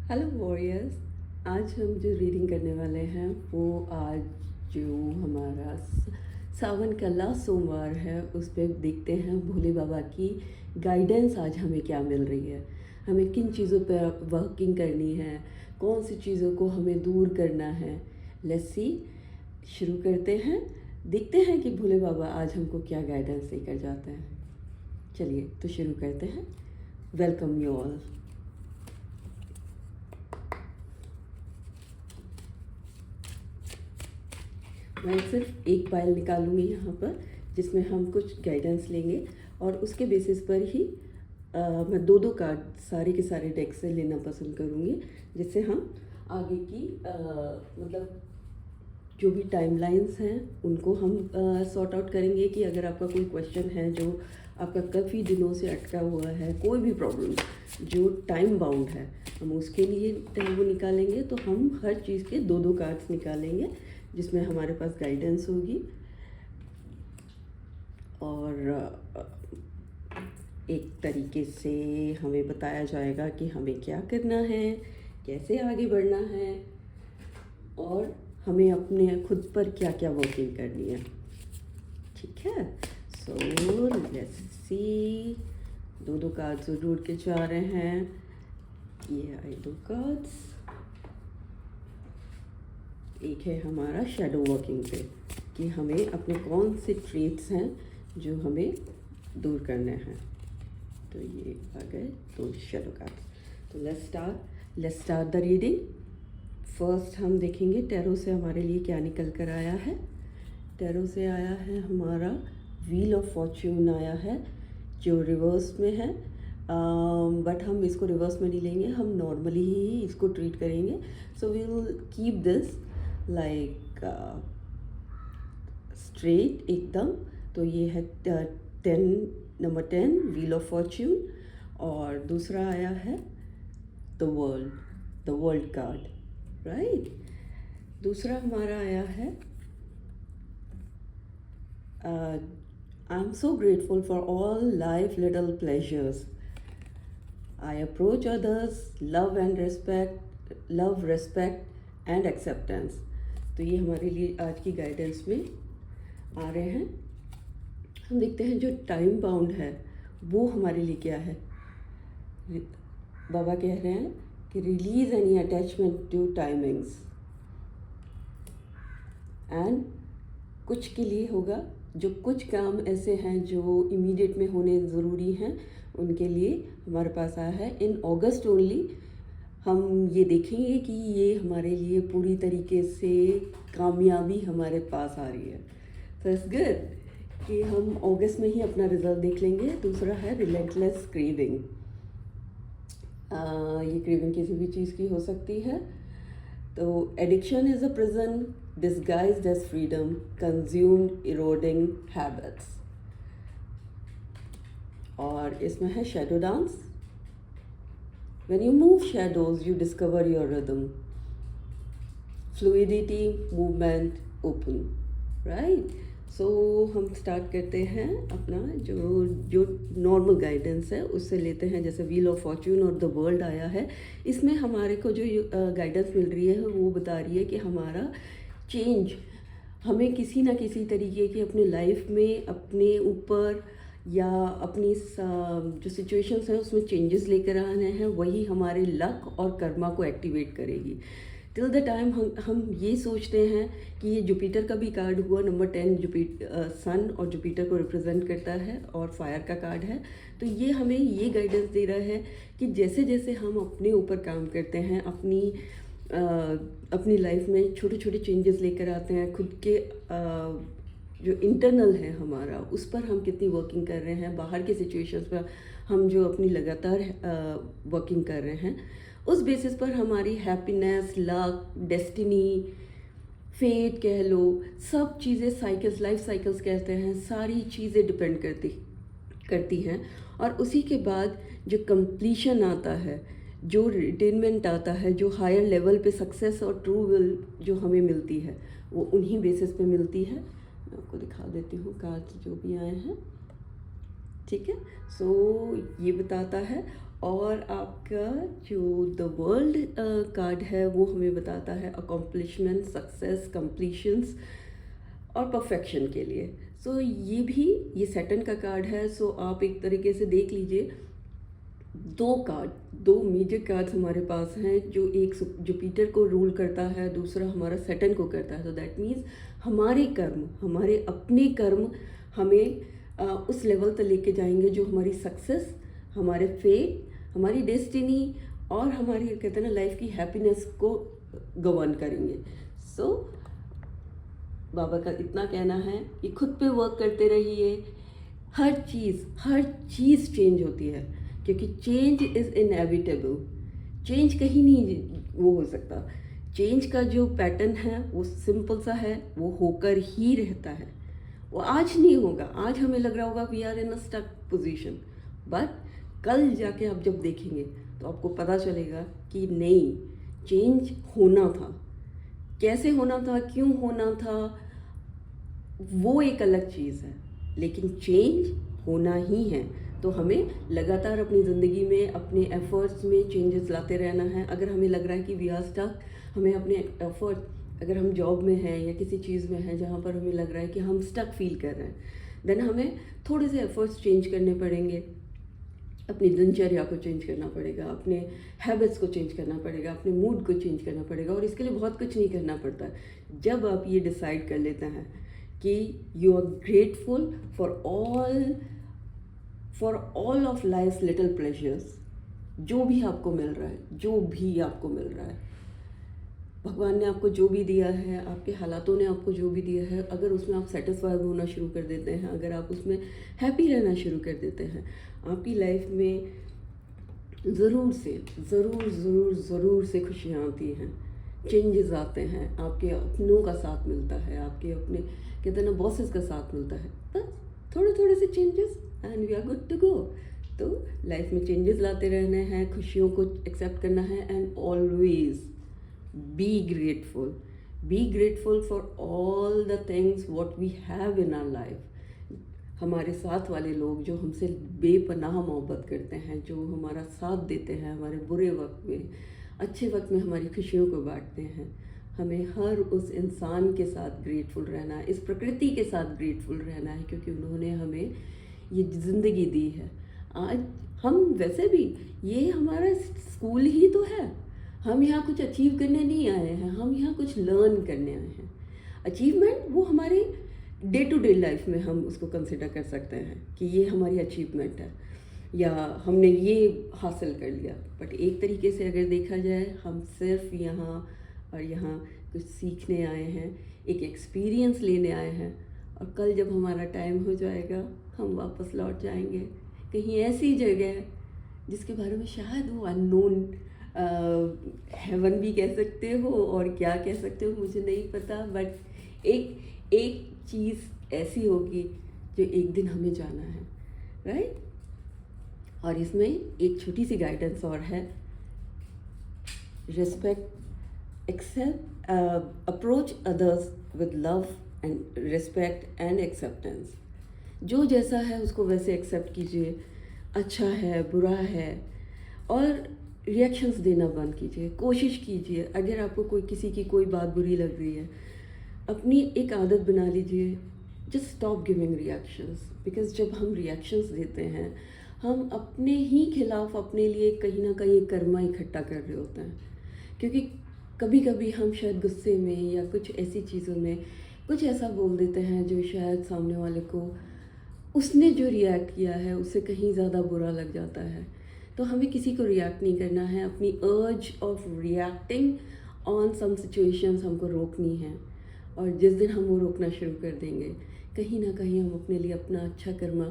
Hello warriors. आज हम जो रीडिंग करने वाले हैं वो आज जो हमारा सावन का लास्ट सोमवार है उस पर देखते हैं भोले बाबा की गाइडेंस आज हमें क्या मिल रही है, हमें किन चीज़ों पर वर्किंग करनी है, कौन सी चीज़ों को हमें दूर करना है। लेट्स सी, शुरू करते हैं, देखते हैं कि भोले बाबा आज हमको क्या गाइडेंस देकर जाते हैं। चलिए तो शुरू करते हैं। Welcome you all. मैं सिर्फ एक फाइल निकालूंगी यहाँ पर जिसमें हम कुछ गाइडेंस लेंगे और उसके बेसिस पर ही मैं दो दो कार्ड सारे के सारे डेक से लेना पसंद करूँगी, जिससे हम आगे की मतलब जो भी टाइमलाइंस हैं उनको हम सॉर्ट आउट करेंगे कि अगर आपका कोई क्वेश्चन है जो आपका काफ़ी दिनों से अटका हुआ है, कोई भी प्रॉब्लम जो टाइम बाउंड है, हम उसके लिए वो निकालेंगे। तो हम हर चीज़ के दो दो कार्ड्स निकालेंगे जिसमें हमारे पास गाइडेंस होगी और एक तरीके से हमें बताया जाएगा कि हमें क्या करना है, कैसे आगे बढ़ना है और हमें अपने खुद पर क्या क्या वर्किंग करनी है। ठीक है, सो लेट्स सी। दो दो कार्ड्स जोड़ के जा रहे हैं। ये आए दो कार्ड्स। एक है हमारा शेडो वर्किंग पे कि हमें अपने कौन से ट्रेट्स हैं जो हमें दूर करने हैं। तो ये आ गए दो शेडो कार्ड्स। तो let's start the reading. First हम देखेंगे टैरो से हमारे लिए क्या निकल कर आया है। टैरो से आया है हमारा व्हील ऑफ फॉर्च्यून आया है जो रिवर्स में है, बट हम इसको रिवर्स में नहीं लेंगे, हम नॉर्मली ही इसको ट्रीट करेंगे। So we will keep this like straight एकदम। तो ये है 10 व्हील ऑफ फॉर्च्यून और दूसरा आया है द वर्ल्ड कार्ड, राइट। दूसरा हमारा आया है I am so grateful for all life little pleasures, I approach others love respect and acceptance. तो ये हमारे लिए आज की गाइडेंस में आ रहे हैं। हम देखते हैं जो टाइम बाउंड है वो हमारे लिए क्या है। बाबा कह रहे हैं कि release any attachment to timings and कुछ के लिए होगा, जो कुछ काम ऐसे हैं जो इमीडिएट में होने ज़रूरी हैं उनके लिए हमारे पास आया है। इन अगस्त ओनली हम ये देखेंगे कि ये हमारे लिए पूरी तरीके से कामयाबी हमारे पास आ रही है। तो इट्स गुड कि हम अगस्त में ही अपना रिजल्ट देख लेंगे। दूसरा है रिलेंटलेस क्रेविंग। ये क्रेविंग किसी भी चीज़ की हो सकती है। तो addiction is a prison disguised as freedom, consumed eroding habits। और इसमें है shadow dance। When you move shadows, you discover your rhythm, fluidity, movement, open, right? So हम स्टार्ट करते हैं अपना जो नॉर्मल गाइडेंस है उससे लेते हैं। जैसे व्हील ऑफ फॉर्च्यून और द वर्ल्ड आया है, इसमें हमारे को जो गाइडेंस मिल रही है वो बता रही है कि हमारा चेंज, हमें किसी ना किसी तरीके की अपने लाइफ में अपने ऊपर या अपनी जो सिचुएशंस हैं उसमें चेंजेस लेकर आने हैं, वही हमारे लक और कर्मा को एक्टिवेट करेगी। टिल द टाइम हम ये सोचते हैं कि ये जुपिटर का भी कार्ड हुआ, नंबर 10 जुपिटर सन और जुपिटर को रिप्रेजेंट करता है और फायर का कार्ड है। तो ये हमें ये गाइडेंस दे रहा है कि जैसे जैसे हम अपने ऊपर काम करते हैं, अपनी लाइफ में छोटे छोटे चेंजेस लेकर आते हैं, खुद के जो इंटरनल है हमारा उस पर हम कितनी वर्किंग कर रहे हैं, बाहर के सिचुएशंस पर हम जो अपनी लगातार वर्किंग कर रहे हैं, उस बेसिस पर हमारी हैप्पीनेस, लक, डेस्टिनी, फेट कह लो, सब चीज़ें साइकिल्स, लाइफ साइकिल्स कहते हैं, सारी चीज़ें डिपेंड करती हैं। और उसी के बाद जो कंप्लीशन आता है, जो रिटेनमेंट आता है, जो हायर लेवल पे सक्सेस और ट्रू विल जो हमें मिलती है वो उन्हीं बेसिस पे मिलती है। मैं आपको दिखा देती हूँ कार्ड्स जो भी आए हैं, ठीक है। सो ये बताता है। और आपका जो द वर्ल्ड कार्ड है वो हमें बताता है अकॉम्प्लिशमेंट, सक्सेस, कंप्लीशंस और परफेक्शन के लिए। सो ये भी, ये सैटर्न का कार्ड है। सो आप एक तरीके से देख लीजिए, दो मेजर कार्ड्स हमारे पास हैं, जो एक जुपिटर को रूल करता है, दूसरा हमारा सैटर्न को करता है। तो दैट मीन्स हमारे कर्म, हमारे अपने कर्म हमें उस लेवल तक लेके जाएंगे जो हमारी सक्सेस, हमारे फेट, हमारी डेस्टिनी और हमारी कहते हैं ना लाइफ की हैप्पीनेस को गवर्न करेंगे। सो बाबा का इतना कहना है कि खुद पे वर्क करते रहिए। हर चीज़ चेंज होती है, क्योंकि चेंज इज़ इनएविटेबल। चेंज कहीं नहीं वो हो सकता। चेंज का जो पैटर्न है वो सिंपल सा है, वो होकर ही रहता है। वो आज नहीं होगा, आज हमें लग रहा होगा we are in a stuck position, but कल जाके आप जब देखेंगे तो आपको पता चलेगा कि नहीं, चेंज होना था। कैसे होना था, क्यों होना था, वो एक अलग चीज़ है, लेकिन चेंज होना ही है। तो हमें लगातार अपनी ज़िंदगी में अपने एफर्ट्स में चेंजेस लाते रहना है। अगर हमें लग रहा है कि वी आर स्टक, हमें अपने एफर्ट, अगर हम जॉब में हैं या किसी चीज़ में हैं जहाँ पर हमें लग रहा है कि हम स्टक फील कर रहे हैं, देन हमें थोड़े से एफर्ट्स चेंज करने पड़ेंगे। अपनी दिनचर्या को चेंज करना पड़ेगा, अपने हैबिट्स को चेंज करना पड़ेगा, अपने मूड को चेंज करना पड़ेगा। और इसके लिए बहुत कुछ नहीं करना पड़ता। जब आप ये डिसाइड कर लेते हैं कि you are grateful for all of life little pleasures, जो भी आपको मिल रहा है, जो भी आपको मिल रहा है, भगवान ने आपको जो भी दिया है, आपके हालातों ने आपको जो भी दिया है, अगर उसमें आप सेटिस्फाइड होना शुरू कर देते हैं, अगर आप उसमें हैप्पी रहना शुरू कर देते हैं, आपकी लाइफ में ज़रूर से खुशियाँ आती हैं, चेंजेस आते हैं, आपके अपनों का साथ मिलता है, आपके अपने कहते हैं ना बॉसेस का साथ मिलता है। बस थोड़े से changes and we are good to go. तो लाइफ में चेंजेस लाते रहने हैं, खुशियों को एक्सेप्ट करना है and always be grateful for all the things what we have in our life। हमारे साथ वाले लोग जो हमसे बेपनाह मोहब्बत करते हैं, जो हमारा साथ देते हैं हमारे बुरे वक्त में, अच्छे वक्त में हमारी खुशियों को बांटते हैं, हमें हर उस इंसान के साथ ग्रेटफुल रहना है, इस प्रकृति के साथ ग्रेटफुल रहना है, क्योंकि उन्होंने हमें ये ज़िंदगी दी है। आज हम वैसे भी, ये हमारा स्कूल ही तो है। हम यहाँ कुछ अचीव करने नहीं आए हैं, हम यहाँ कुछ लर्न करने आए हैं। अचीवमेंट वो हमारी डे टू डे लाइफ में हम उसको कंसिडर कर सकते हैं कि ये हमारी अचीवमेंट है या हमने ये हासिल कर लिया। बट एक तरीके से अगर देखा जाए, हम सिर्फ यहाँ और यहाँ कुछ सीखने आए हैं, एक एक्सपीरियंस लेने आए हैं, और कल जब हमारा टाइम हो जाएगा हम वापस लौट जाएंगे कहीं ऐसी जगह जिसके बारे में शायद वो अननोन हेवन भी कह सकते हो और क्या कह सकते हो मुझे नहीं पता, बट एक चीज़ ऐसी होगी जो एक दिन हमें जाना है, राइट। और इसमें एक छोटी सी गाइडेंस और है, respect, accept, approach others with love and respect and acceptance. जो जैसा है उसको वैसे एक्सेप्ट कीजिए, अच्छा है बुरा है, और रिएक्शंस देना बंद कीजिए। कोशिश कीजिए, अगर आपको किसी की कोई बात बुरी लग रही है, अपनी एक आदत बना लीजिए, just stop giving reactions. Because जब हम रिएक्शंस देते हैं, हम अपने ही खिलाफ अपने लिए कहीं ना कहीं कर्मा इकट्ठा कर रहे होते हैं। क्योंकि कभी कभी हम शायद गुस्से में या कुछ ऐसी चीज़ों में कुछ ऐसा बोल देते हैं जो शायद सामने वाले को, उसने जो रिएक्ट किया है उससे कहीं ज़्यादा बुरा लग जाता है। तो हमें किसी को रिएक्ट नहीं करना है, अपनी urge of reacting on some situations हमको रोकनी है। और जिस दिन हम वो रोकना शुरू कर देंगे, कहीं ना कहीं हम अपने लिए अपना अच्छा कर्मा,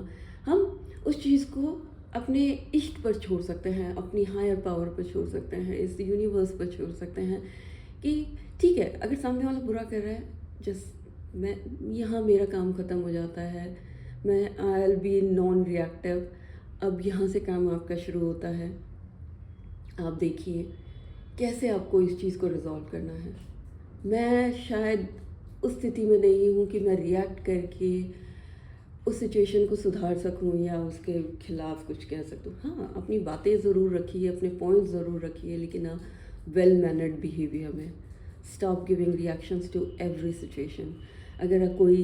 हम उस चीज़ को अपने इष्ट पर छोड़ सकते हैं, अपनी हायर पावर पर छोड़ सकते हैं, इस यूनिवर्स पर छोड़ सकते हैं कि ठीक है, अगर सामने वाला बुरा कर रहा है, जस्ट मैं यहाँ मेरा काम ख़त्म हो जाता है, मैं I will be non reactive. अब यहाँ से काम आपका शुरू होता है। आप देखिए कैसे आपको इस चीज़ को रिजॉल्व करना है। मैं शायद उस स्थिति में नहीं हूँ कि मैं रिएक्ट करके उस सिचुएशन को सुधार सकूं या उसके खिलाफ कुछ कह सकूं। हाँ, अपनी बातें ज़रूर रखिए, अपने पॉइंट ज़रूर रखिए, लेकिन वेल मैनर्ड बिहेवियर में। Stop giving reactions to every situation. अगर कोई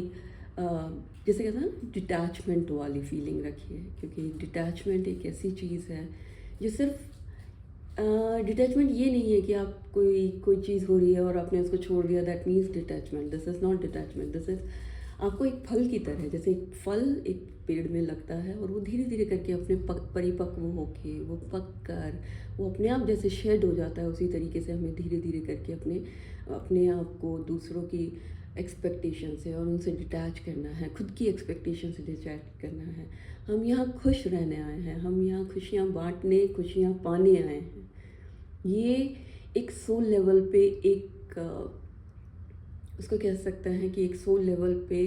अ, जैसे कहते हैं ना, डिटैचमेंट वाली फीलिंग रखिए, क्योंकि डिटैचमेंट एक ऐसी चीज़ है जो सिर्फ डिटैचमेंट ये नहीं है कि आप कोई कोई चीज़ हो रही है और आपने उसको छोड़ दिया, that means detachment. This is not detachment, this is आपको एक फल की तरह, जैसे एक फल एक पेड़ में लगता है और वो धीरे धीरे करके अपने परिपक्व होके वो पक कर वो अपने आप जैसे शेड हो जाता है, उसी तरीके से हमें धीरे धीरे करके अपने अपने आप को दूसरों की एक्सपेक्टेशन से और उनसे डिटैच करना है, खुद की एक्सपेक्टेशन से डिटैच करना है। हम यहाँ खुश रहने आए हैं, हम यहाँ खुशियाँ बांटने, खुशियाँ पाने आए हैं। ये एक सोल लेवल पे एक उसको कह सकते हैं कि एक सोल लेवल पे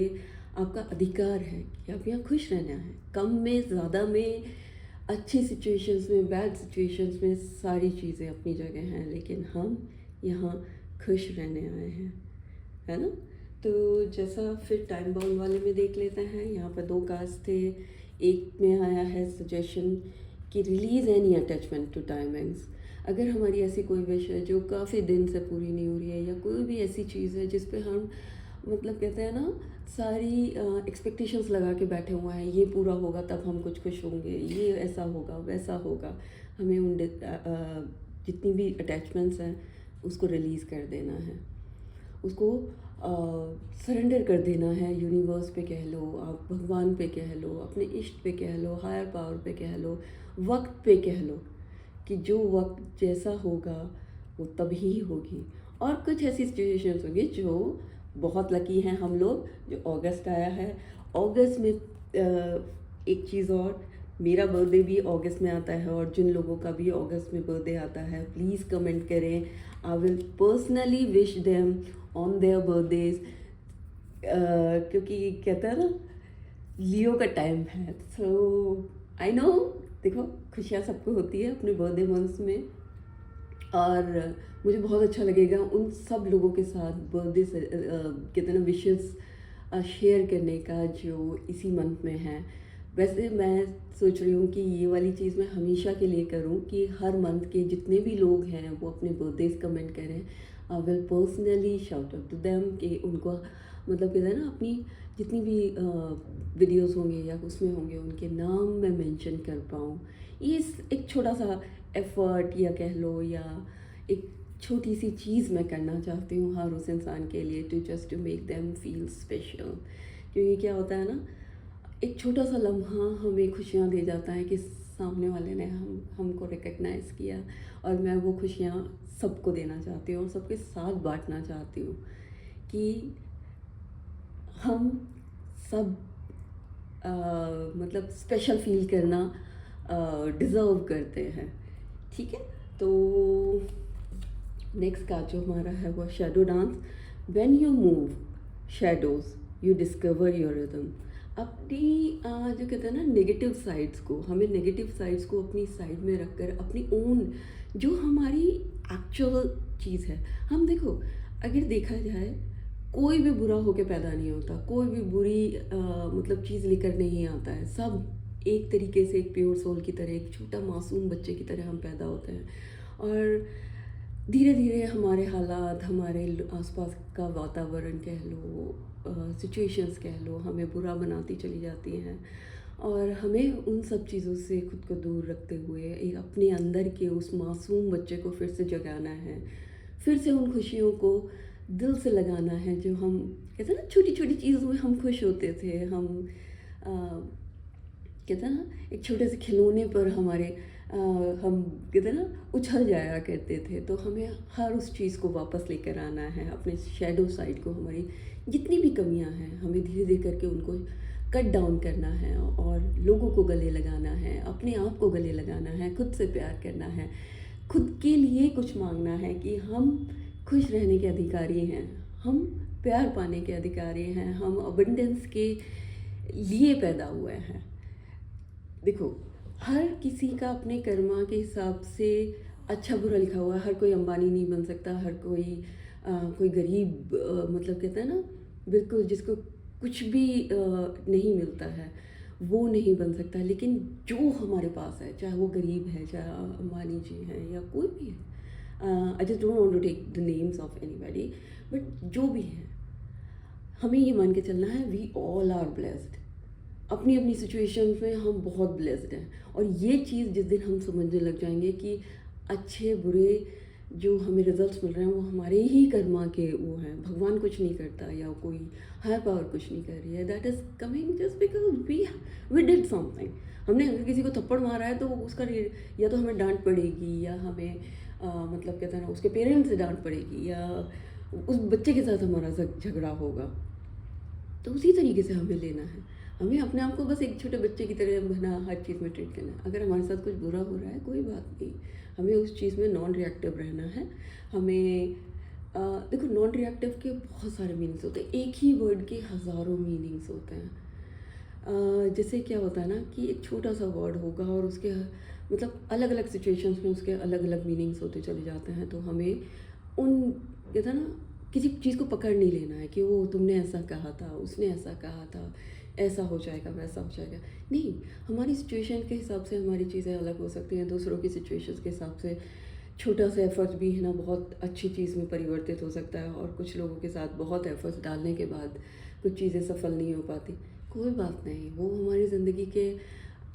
आपका अधिकार है कि आप यहाँ खुश रहना है। कम में, ज़्यादा में, अच्छी सिचुएशंस में, बैड सिचुएशंस में, सारी चीज़ें अपनी जगह हैं, लेकिन हम यहाँ खुश रहने आए हैं, है ना। तो जैसा फिर टाइम बाउंड वाले में देख लेते हैं, यहाँ पर 2 कास्ट थे। एक में आया है सजेशन कि release any attachment to timings. अगर हमारी ऐसी कोई विश है जो काफ़ी दिन से पूरी नहीं हो रही है, या कोई भी ऐसी चीज़ है जिस पे हम मतलब कहते हैं ना, सारी एक्सपेक्टेशंस लगा के बैठे हुए हैं, ये पूरा होगा तब हम कुछ खुश होंगे, ये ऐसा होगा वैसा होगा, हमें उन जितनी भी अटैचमेंट्स हैं उसको रिलीज़ कर देना है, उसको सरेंडर कर देना है। यूनिवर्स पे कह लो, आप भगवान पे कह लो, अपने इष्ट पे कह लो, हायर पावर पे कह लो, वक्त पे कह लो कि जो वक्त जैसा होगा वो तभी होगी। और कुछ ऐसी सिचुएशंस होंगी जो बहुत लकी हैं हम लोग, जो अगस्त आया है। अगस्त में एक चीज़ और, मेरा बर्थडे भी अगस्त में आता है, और जिन लोगों का भी अगस्त में बर्थडे आता है प्लीज़ कमेंट करें। I will personally wish them on their birthdays, क्योंकि कहते हैं ना लियो का टाइम है। सो आई नो, देखो खुशियाँ सबको होती है अपने बर्थडे मंथ्स में, और मुझे बहुत अच्छा लगेगा उन सब लोगों के साथ बर्थडे से कहते हैं ना विशेस शेयर करने का जो इसी मंथ में है। वैसे मैं सोच रही हूँ कि ये वाली चीज़ मैं हमेशा के लिए करूँ कि हर मंथ के जितने भी लोग हैं वो अपने बर्थडेज कमेंट करें। I will personally shout out to them कि उनको मतलब कहते हैं ना, अपनी जितनी भी वीडियोस होंगे या उसमें होंगे उनके नाम मैं मेंशन कर पाऊँ। ये एक छोटा सा एफर्ट या कह लो, या एक छोटी सी चीज़ मैं करना चाहती हूँ हर उस इंसान के लिए, to just to make them feel special. क्योंकि क्या होता है ना, एक छोटा सा लम्हा हमें खुशियाँ दे जाता है कि सामने वाले ने हमको रिकग्नाइज़ किया, और मैं वो खुशियाँ सबको देना चाहती हूँ और सबके साथ बांटना चाहती हूँ कि हम सब मतलब स्पेशल फील करना डिज़र्व करते हैं। ठीक है, तो नेक्स्ट का जो हमारा है वो shadow dance. When you move shadows you discover your rhythm. अपनी जो कहते हैं ना नेगेटिव साइड्स को, हमें नेगेटिव साइड्स को अपनी साइड में रखकर अपनी ओन जो हमारी एक्चुअल चीज़ है, हम देखो अगर देखा जाए कोई भी बुरा होके पैदा नहीं होता, कोई भी बुरी मतलब चीज़ लेकर नहीं आता है। सब एक तरीके से एक प्योर सोल की तरह, एक छोटा मासूम बच्चे की तरह हम पैदा होते हैं, और धीरे धीरे हमारे हालात, हमारे आसपास का वातावरण कह लो, सिचुएशंस कह लो, हमें बुरा बनाती चली जाती हैं, और हमें उन सब चीज़ों से खुद को दूर रखते हुए एक अपने अंदर के उस मासूम बच्चे को फिर से जगाना है, फिर से उन खुशियों को दिल से लगाना है जो हम कहते हैं ना छोटी छोटी चीज़ों में हम खुश होते थे। हम कहते हैं ना एक छोटे से खिलौने पर हमारे हम कहते हैं ना उछल जाया करते थे। तो हमें हर उस चीज़ को वापस लेकर आना है, अपने शैडो साइड को, हमारी जितनी भी कमियां हैं हमें धीरे धीरे करके उनको कट डाउन करना है, और लोगों को गले लगाना है, अपने आप को गले लगाना है, खुद से प्यार करना है, खुद के लिए कुछ मांगना है कि हम खुश रहने के अधिकारी हैं, हम प्यार पाने के अधिकारी हैं, हम अबंडेंस के लिए पैदा हुए हैं। देखो हर किसी का अपने कर्मा के हिसाब से अच्छा बुरा लिखा हुआ है। हर कोई अंबानी नहीं बन सकता, हर कोई कोई गरीब मतलब कहते हैं ना बिल्कुल जिसको कुछ भी नहीं मिलता है, वो नहीं बन सकता। लेकिन जो हमारे पास है, चाहे वो गरीब है, चाहे अंबानी जी हैं या कोई भी है, I just don't want to take the names of anybody, but जो भी है, हमें ये मान के चलना है वी ऑल आर ब्लेस्ड। अपनी अपनी सिचुएशन में हम बहुत ब्लेस्ड हैं। और ये चीज़ जिस दिन हम समझने लग जाएंगे कि अच्छे बुरे जो हमें रिजल्ट्स मिल रहे हैं वो हमारे ही कर्मा के वो हैं, भगवान कुछ नहीं करता या कोई हायर पावर कुछ नहीं कर रही है, that is coming just because we did something. हमने अगर किसी को थप्पड़ मारा है तो उसका या तो हमें डांट पड़ेगी, या हमें मतलब कहते हैं ना, उसके पेरेंट्स से डांट पड़ेगी, या उस बच्चे के साथ हमारा झगड़ा होगा। तो उसी तरीके से हमें लेना है। हमें अपने आप को बस एक छोटे बच्चे की तरह बना हर चीज़ में ट्रीट करना है। अगर हमारे साथ कुछ बुरा हो रहा है, कोई बात नहीं, हमें उस चीज़ में नॉन रिएक्टिव रहना है। हमें देखो, नॉन रिएक्टिव के बहुत सारे मीनिंग्स होते हैं, एक ही वर्ड के हज़ारों मीनिंग्स होते हैं। जैसे क्या होता है ना कि एक छोटा सा वर्ड होगा और उसके मतलब अलग अलग सिचुएशंस में उसके अलग अलग मीनिंग्स होते चले जाते हैं। तो हमें उन कहता है ना, किसी चीज़ को पकड़ नहीं लेना है कि वो तुमने ऐसा कहा था, उसने ऐसा कहा था, ऐसा हो जाएगा, वैसा हो जाएगा। नहीं, हमारी सिचुएशन के हिसाब से हमारी चीज़ें अलग हो सकती हैं, दूसरों की सिचुएशंस के हिसाब से छोटा सा एफर्ट भी है ना बहुत अच्छी चीज़ में परिवर्तित हो सकता है। और कुछ लोगों के साथ बहुत एफर्ट्स डालने के बाद कुछ चीज़ें सफल नहीं हो पाती। कोई बात नहीं, वो हमारी ज़िंदगी के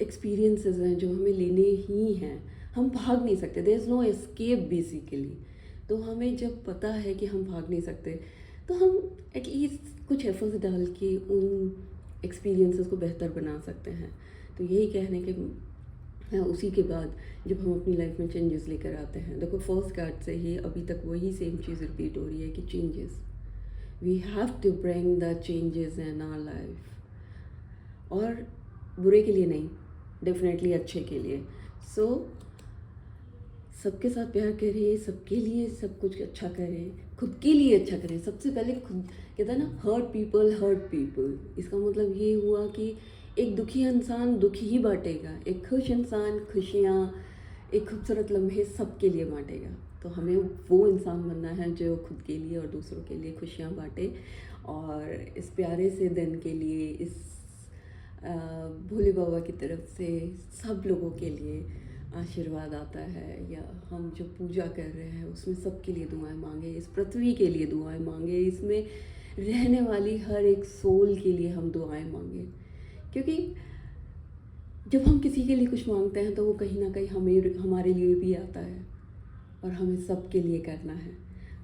एक्सपीरियंसेस हैं जो हमें लेने ही हैं। हम भाग नहीं सकते, there is no escape basically. तो हमें जब पता है कि हम भाग नहीं सकते, तो हम एटलीस्ट कुछ एफर्ट्स डाल के उन एक्सपीरियंसेस को बेहतर बना सकते हैं। तो यही कहने के हैं। उसी के बाद जब हम अपनी लाइफ में चेंजेस लेकर आते हैं, देखो फर्स्ट कार्ड से ही अभी तक वही सेम चीज़ रिपीट हो रही है कि changes, we have to bring the changes in our life. और बुरे के लिए नहीं, डेफिनेटली अच्छे के लिए। सो सबके साथ प्यार करें, सबके लिए सब कुछ अच्छा करें, खुद के लिए अच्छा करें। सबसे पहले खुद, कहता है ना, हर्ट पीपल। इसका मतलब ये हुआ कि एक दुखी इंसान दुखी ही बांटेगा, एक खुश इंसान खुशियाँ, एक खूबसूरत लम्हे सबके लिए बांटेगा। तो हमें वो इंसान बनना है जो खुद के लिए और दूसरों के लिए खुशियाँ बांटे। और इस प्यारे से दिन के लिए, इस भोले बाबा की तरफ से सब लोगों के लिए आशीर्वाद आता है, या हम जो पूजा कर रहे हैं उसमें सबके लिए दुआएं मांगे, इस पृथ्वी के लिए दुआएं मांगे, इसमें रहने वाली हर एक सोल के लिए हम दुआएं मांगे। क्योंकि जब हम किसी के लिए कुछ मांगते हैं तो वो कहीं ना कहीं हमें हमारे लिए भी आता है, और हमें सबके लिए करना है।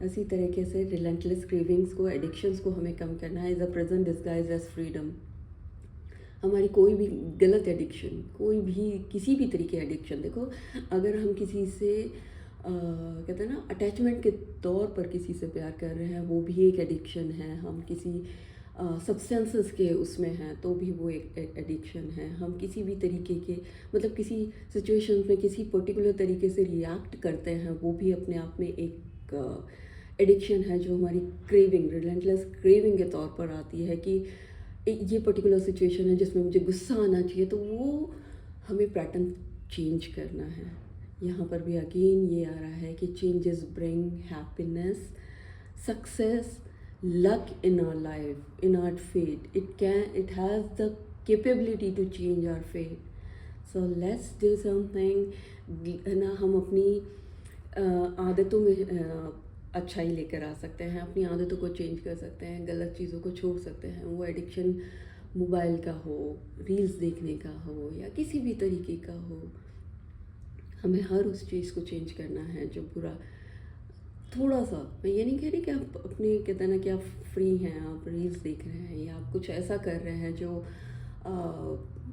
इसी तरीके से रिलेंटलेस क्रेविंग्स को, एडिक्शंस को हमें कम करना है। Is a present disguise as freedom. हमारी कोई भी गलत एडिक्शन, कोई भी किसी भी तरीके एडिक्शन, देखो अगर हम किसी से कहते हैं ना अटैचमेंट के तौर पर किसी से प्यार कर रहे हैं, वो भी एक एडिक्शन है। हम किसी सब्सटेंसेस के उसमें हैं तो भी वो एक एडिक्शन है। हम किसी भी तरीके के मतलब किसी सिचुएशन में किसी पर्टिकुलर तरीके से रिएक्ट करते हैं, वो भी अपने आप में एक एडिक्शन है जो हमारी क्रेविंग, रिलेंटलेस क्रेविंग के तौर पर आती है कि ये पर्टिकुलर सिचुएशन है जिसमें मुझे गुस्सा आना चाहिए, तो वो हमें पैटर्न चेंज करना है। यहाँ पर भी अगेन ये आ रहा है कि changes bring happiness, success, luck in our life, in our fate. It has the capability to change our fate. So let's do something, है ना। हम अपनी आदतों में अच्छाई लेकर आ सकते हैं, अपनी आदतों को चेंज कर सकते हैं, गलत चीज़ों को छोड़ सकते हैं। वो एडिक्शन मोबाइल का हो, रील्स देखने का हो, या किसी भी तरीके का हो, हमें हर उस चीज़ को चेंज करना है जो बुरा। थोड़ा सा, मैं ये नहीं कह रही कि आप अपने, कहते हैं ना कि आप फ्री हैं, आप रील्स देख रहे हैं या आप कुछ ऐसा कर रहे हैं जो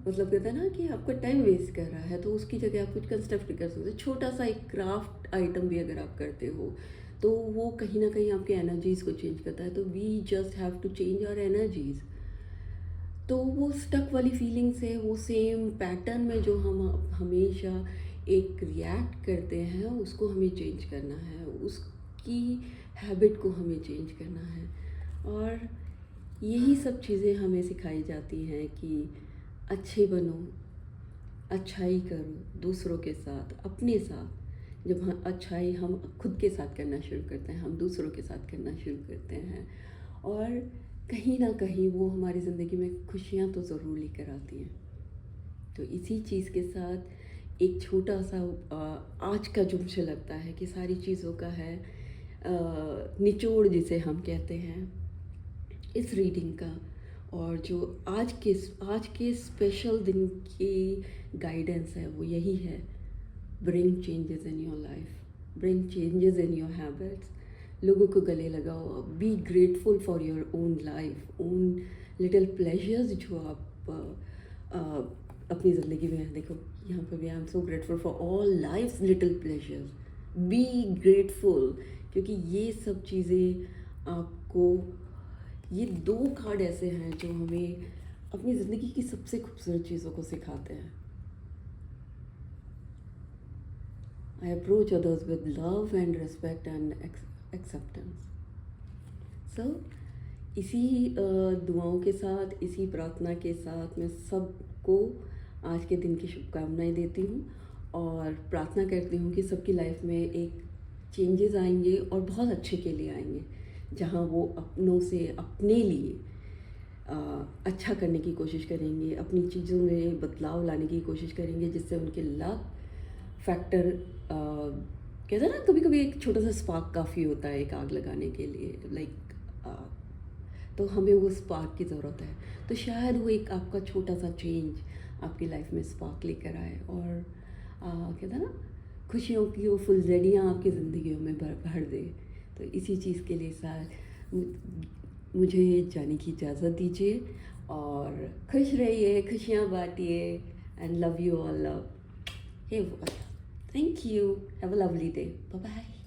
मतलब कहते हैं ना कि आपका टाइम वेस्ट कर रहा है, तो उसकी जगह आप कुछ कंस्ट्रक्ट कर सकते हैं। छोटा सा एक क्राफ्ट आइटम भी अगर आप करते हो तो वो कहीं ना कहीं आपकी एनर्जीज़ को चेंज करता है। तो we just have to change our energies. तो वो स्टक वाली फीलिंग से, वो सेम पैटर्न में जो हम हमेशा एक रिएक्ट करते हैं, उसको हमें चेंज करना है, उसकी हैबिट को हमें चेंज करना है। और यही सब चीज़ें हमें सिखाई जाती हैं कि अच्छे बनो, अच्छाई करो दूसरों के साथ, अपने साथ। जब हम अच्छाई खुद के साथ करना शुरू करते हैं, हम दूसरों के साथ करना शुरू करते हैं। और कहीं ना कहीं वो हमारी ज़िंदगी में खुशियाँ तो ज़रूर लेकर आती हैं। तो इसी चीज़ के साथ एक छोटा सा आज का जो मुझे लगता है कि सारी चीज़ों का है निचोड़ जिसे हम कहते हैं इस रीडिंग का, और जो आज के स्पेशल दिन की गाइडेंस है वो यही है: bring changes in your life, bring changes in your habits. लोगों को गले लगाओ, be grateful for your own life, own little pleasures जो आप अपनी ज़िंदगी में देखो। यहाँ पे भी I am so grateful for all life little pleasures, be grateful, क्योंकि ये सब चीज़ें आपको, ये दो कार्ड ऐसे हैं जो हमें अपनी ज़िंदगी की सबसे खूबसूरत चीज़ों को सिखाते हैं। I approach others with love and respect and acceptance. So, इसी दुआओं के साथ, इसी प्रार्थना के साथ मैं सबको आज के दिन की शुभकामनाएं देती हूँ और प्रार्थना करती हूँ कि सबकी लाइफ में एक चेंजेस आएंगे और बहुत अच्छे के लिए आएंगे, जहाँ वो अपनों से अपने लिए अच्छा करने की कोशिश करेंगे, अपनी चीज़ों में बदलाव लाने की कोशिश करेंगे, जिससे उनके लक फैक्टर, कहते हैं ना कभी कभी एक छोटा सा स्पार्क काफ़ी होता है एक आग लगाने के लिए, लाइक तो हमें वो स्पार्क की ज़रूरत है। तो शायद वो एक आपका छोटा सा चेंज आपकी लाइफ में स्पार्क लेकर आए और कहते हैं ना खुशियों की वो फुलझड़ियाँ आपकी ज़िंदगियों में भर दे। तो इसी चीज़ के लिए मुझे जाने की इजाज़त दीजिए और खुश रहिए, खुशियाँ बांटिए, and love you all, love. Hey thank you, have a lovely day, bye bye.